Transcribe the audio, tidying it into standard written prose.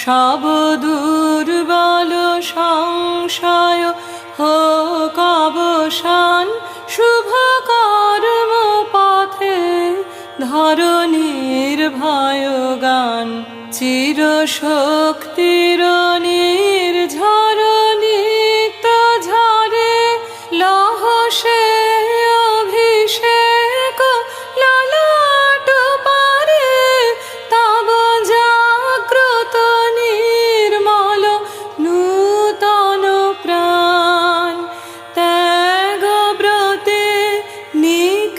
সব দুর্বল সংশয় হোক অবসান, শুভ কর্ম পথে ধরণীর ভয়গান। চির শক্তির নির্ঝর নিত্য ঝরে, লহ সে অভিষেক ললাট পারে। তব জাগ্রত নির্মল নূতন প্রাণ, ত্যাগ ব্রতে নিখ